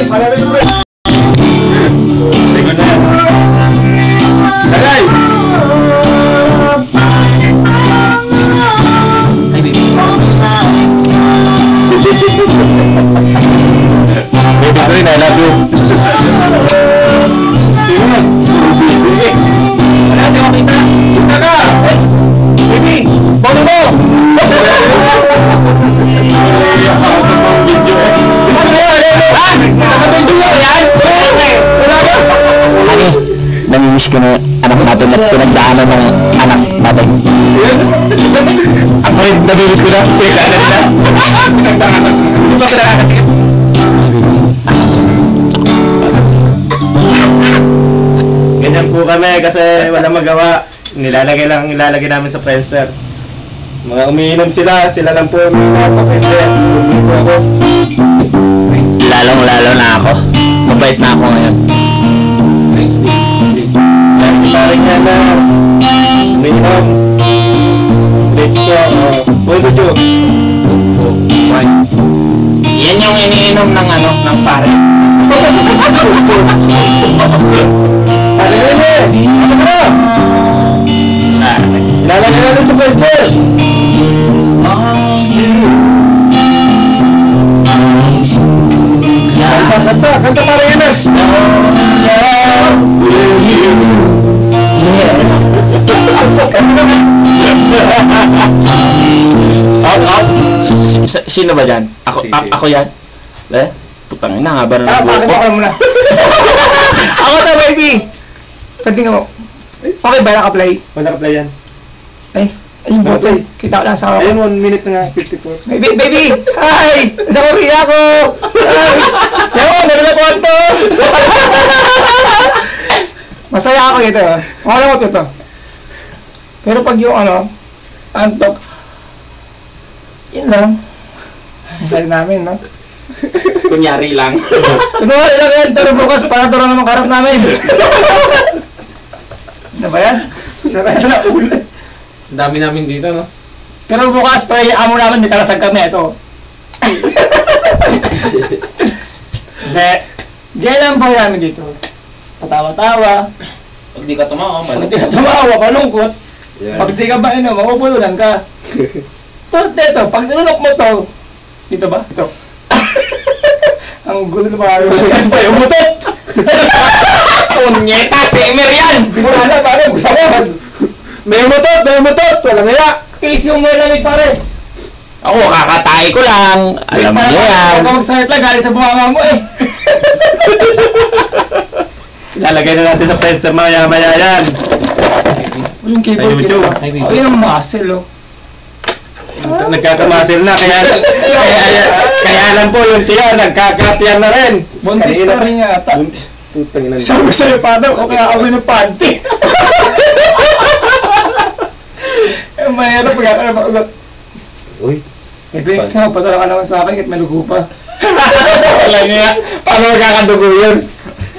Malamig mo. Ligon na yan. Lagay! Ay, baby. Baby ko rin, I love you. Sino na? Baby. Wala, di ko kita. Kita ka! Baby, Bono mo! Honey, namimiss ko na anak natin at pinagdaanan ng anak natin. Ako rin, namimiss ko na. Pinagdaanan nila. Ito ka nakakatikip. Ganyan po kami kasi wala magawa. Nilalagay namin sa Friendster. Mga umiinom sila lang po umiinom. Pakindi. Hindi po ako. Lalong-lalo na ako. Mabait na ako ngayon. Kaya si paring niya na umiinom. Grapes ko. Punto juice. Yan yung iniinom ng ano, ng pare. Ano yun eh? Asa ka na? Ilalagay natin sa Friendster. Kanta paring Ines. Sino ba dyan? Ako yan? Eh? Putang ina, haba na ng buhok ko. Pakita mo na. Ako to, baby. Pwede mo. Okay ba naka-play? Wala ka play yan. Ay, ayun mo. Kita ko lang sa Ayun, 1 minute na nga, 54. Baby, baby! Hi! Sa Korea ko! Hi! Yan mo, meron na kwarto! Masaya ako ito. Okay lang ito. Pero pag yung antok, yun lang. Masaya namin, no? Kunyari lang. Kunwari lang yan, pero bukas para turo naman karap namin. Ano ba yan? Saraya na ulit. Ang dami namin dito, no? Pero bukas pa yung amo namin, may kalasag kami ito. Hindi. Diyan lang po namin dito. Patawa-tawa. Pag di ka tumawa, Pag di ka tumawa, malungkot. Pag di ka ba mapupulunan ka. Ito, pag nilunok mo to, dito ba? Ito. Ang gulo na ba? Yan ba yung mutot? Punyeta, si Emer yan! Hindi mo alam, pare. Gusto mo. May umutot! Walang ngaya! Case yung may lamig, pare. Ako, kakatay ko lang. Alam mo yan. Huwag ka mag-start lang, galing sa bunganga mo eh. Ilalagay na natin sa Friendster maya-maya yan. Yung keyboard Sa YouTube. kita. Ayun ang muscle, oh. Nagkakamasil na, kaya lang po yung tiyan, nagkakatiyan na rin. Buntis na rin nga ata. Putang ina. Sabi sa'yo, paano o kaya amoy ng panty? Mahirap pag-ugat. Uy. Eh, Bex, patala ka naman sa akin kahit may dugo pa. Wala niya. Paano magkakadugo yun?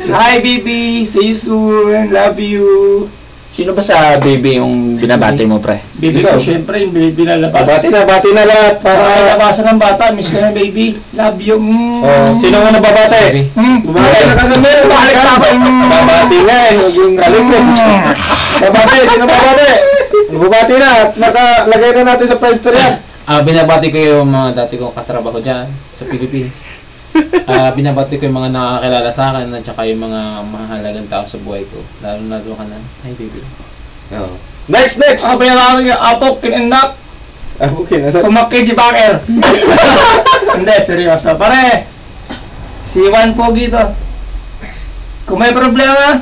Hi, baby! See you soon! Love you! Sino ba sa baby yung binabati mo, pre? Baby ko, syempre, yung baby na labas. Bati na lahat. Para labasan ng bata, miss ka na, baby. Love you. Sino nga nababate? Bumabate na kami. Balik na ba? Babati nga eh. Yung galing ko. Babate, sino babate? Bumabati na. Nakalagay na natin sa Friendster yan. Binabati ko yung mga dati kong katrabaho dyan sa Philippines. Binabati ko yung mga nakakilala sa akin at saka yung mga mahalagang tao sa buhay ko. Lalo na doon ka na. Hi, baby. Next! Pinalaman niya, apok, kininap. Okay na. Kumakit di baker. Hindi, seryoso. Pare, si Juan Pogi to. Kung may problema,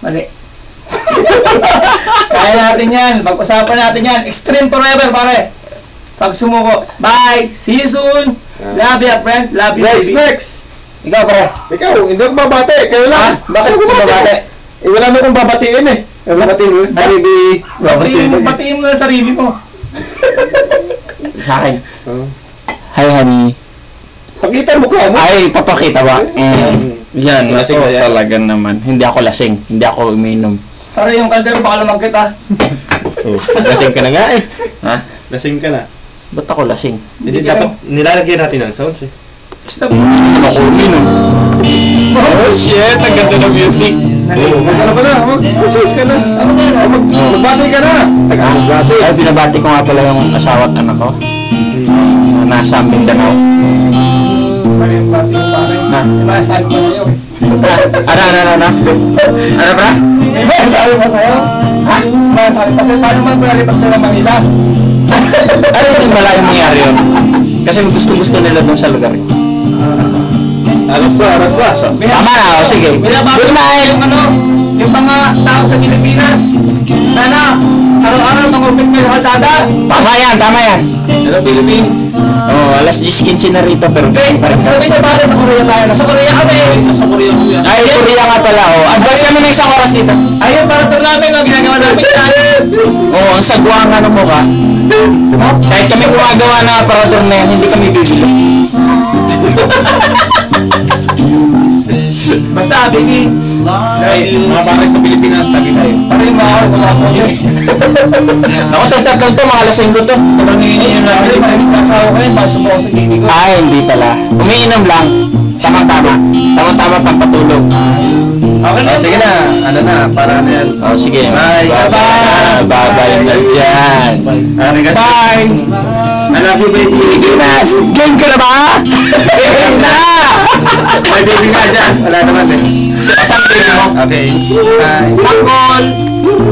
mali. Kaya natin yan. Pag-usapan natin yan. Extreme forever, pare. Pag sumuko. Bye. See you soon. Love you, friend. Love you, baby. Next! Ikaw, pare. Ikaw, hindi ako babate. Kayo lang. Bakit ako babate? Wala na akong babatiin eh. Babatiin mo. Baby. Batiin mo na sarili mo. Sa akin. Hi, honey. Pakita mo ka mo. Ay, papakita ba? Yan, Lasing ito ka yan. talaga naman. Hindi ako lasing. Hindi ako uminom. Pare, yung kaldero baka lumagkit ah. Lasing ka na nga eh. Ha? Lasing ka na. Ba't ako lasing? Hindi dapat nilalagyan natin ang sounds eh. Basta Makunin, no? Oh, shit. Ang ganda ng music. Magkano ka na? Mag-choice ka na. Ano na yun? Magbati ka na. Magbati. Ay, binabati ko nga pala yung asawa at anak ko. Nasa Mindanao. Parang pati yung pare. Ha? Yung mga sabi pa sa'yo. Ano? Ano, bra? Yung mga sabi pa sa'yo. Ha? Yung mga sabi pa sa'yo. Paano man pinalipat sila Manila? Ay, hindi malayong mangyari yun. Kasi gusto nila doon sa lugar. Arasa. Tama na, o sige. Binabago Good night! yung ano, yung mga tao sa Pilipinas. Sana, araw-araw mangupit kayo sa kalsada. Tama yan. Hello, Philippines. Oh, alas 10:15 na rito pero Okay, sabi niyo ba sa Korea tayo? Nasa Korea kami. Nasa Korea kami. Ay, Korea nga pala, oh. Advance kami ng isang oras dito. Ayun, para tour namin, no? Ginagawa namin yan. Oo, ang sagwa nga ng mukha. Kahit kami gumagawa ng aparatur na yan, hindi kami bibili. Basta, baby. Ay, mga pare sa Pilipinas, tabi tayo. Para yung mga po yun. Ako, tagtatag to, mga lasing ko to. Sobrang hihingin yung namin. Maraming kasawa ko yun. Pasok mo ako sa gini ko. Ay, hindi pala. Umiinom lang. Tama-tama. Tama-tama pampatulog. Okay na. Sige na. Ano na. Para na yan. Oh, sige. Bye. Bye. Bye na dyan. Bye. I love you, baby. Ginas! Game ka na ba? Game na! May baby nga dyan. Wala naman eh. Saan baby mo? Okay. Bye. Sakol!